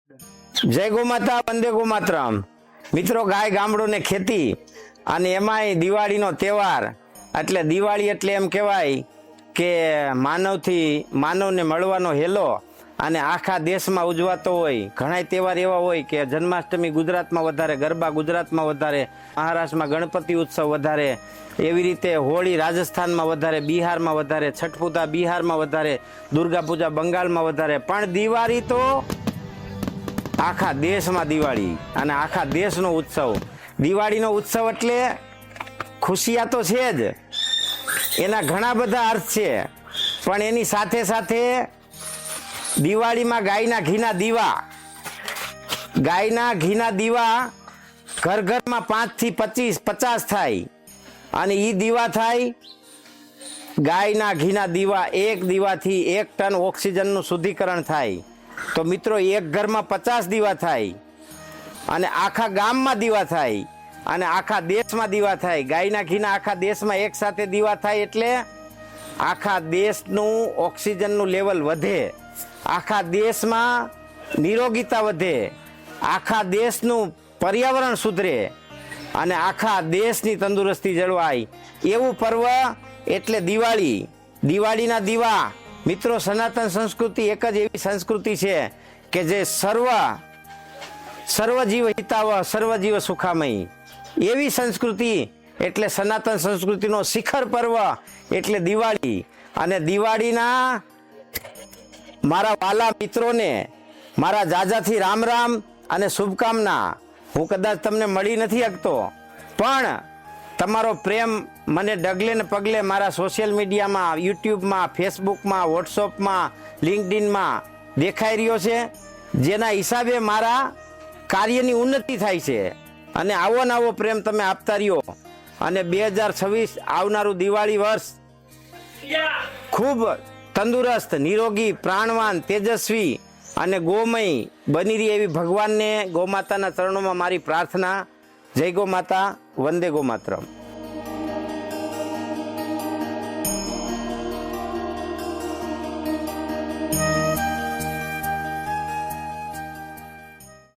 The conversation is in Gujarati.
જય ગોમાતા, વંદે ગોમાતરમ। મિત્રો, ગાય ગામડું ને ખેતી અને એમાંય દિવાળીનો તહેવાર એટલે દિવાળી એટલે એમ કહેવાય કે માનવને મળવાનો હેલો અને આખા દેશમાં ઉજવાતો હોય। ઘણા તહેવાર એવા હોય કે જન્માષ્ટમી ગુજરાતમાં વધારે, ગરબા ગુજરાતમાં વધારે, મહારાષ્ટ્રમાં ગણપતિ ઉત્સવ વધારે, એવી રીતે હોળી રાજસ્થાનમાં વધારે, બિહારમાં વધારે, છઠ પૂજા બિહારમાં વધારે, દુર્ગા પૂજા બંગાળમાં વધારે, પણ દિવાળી તો આખા દેશમાં દિવાળી અને આખા દેશનો ઉત્સવ। દિવાળીનો ઉત્સવ એટલે ખુશિયા તો છે જ, એના ઘણા બધા અર્થ છે, પણ એની સાથે સાથે દિવાળીમાં ગાયના ઘીના દીવા ઘર ઘરમાં 5 થી 50 થાય અને એ દીવા થાય ગાયના ઘીના દીવા। એક દીવાથી 1 ટન ઓક્સિજનનું શુદ્ધિકરણ થાય। તો મિત્રો, એક ઘરમાં 50 દીવા થાય અને આખા ગામમાં દીવા થાય અને આખા દેશમાં દીવા થાય। ગાયના ઘીના આખા દેશમાં એક સાથે દીવા થાય એટલે આખા દેશનું ઓક્સિજનનું લેવલ વધે, આખા દેશમાં નિરોગીતા વધે, આખા દેશનું પર્યાવરણ સુધરે અને આખા દેશની તંદુરસ્તી જળવાય, એવું પર્વ એટલે દિવાળી। દિવાળીના દીવા મિત્રો, સનાતન સંસ્કૃતિ એક જ એવી સંસ્કૃતિ છે કે જે સર્વજીવ હિતાવ સર્વજીવ સુખામય, એવી સંસ્કૃતિ એટલે સનાતન સંસ્કૃતિનો શિખર પર્વ એટલે દિવાળી। અને દિવાળીના મારા વાલા મિત્રોને મારા જાજાથી રામ રામ અને શુભકામના। હું કદાચ તમને મળી નથી શકતો, પણ તમારો પ્રેમ મને ડગલે ને પગલે મારા સોશિયલ મીડિયામાં, યુટ્યુબમાં, ફેસબુકમાં, વોટ્સઅપમાં, લિંક્ડઇનમાં દેખાઈ રહ્યો છે, જેના હિસાબે મારા કાર્યની ઉન્નતિ થાય છે। અને આવો ને આવો પ્રેમ તમે આપતા રહ્યો અને 2026 આવનારું દિવાળી વર્ષ ખૂબ તંદુરસ્ત, નિરોગી, પ્રાણવાન, તેજસ્વી અને ગોમય બની રહી એવી ભગવાનને, ગૌમાતાના ચરણોમાં મારી પ્રાર્થના। જય ગૌમાતા, વંદે ગૌમાતરમ।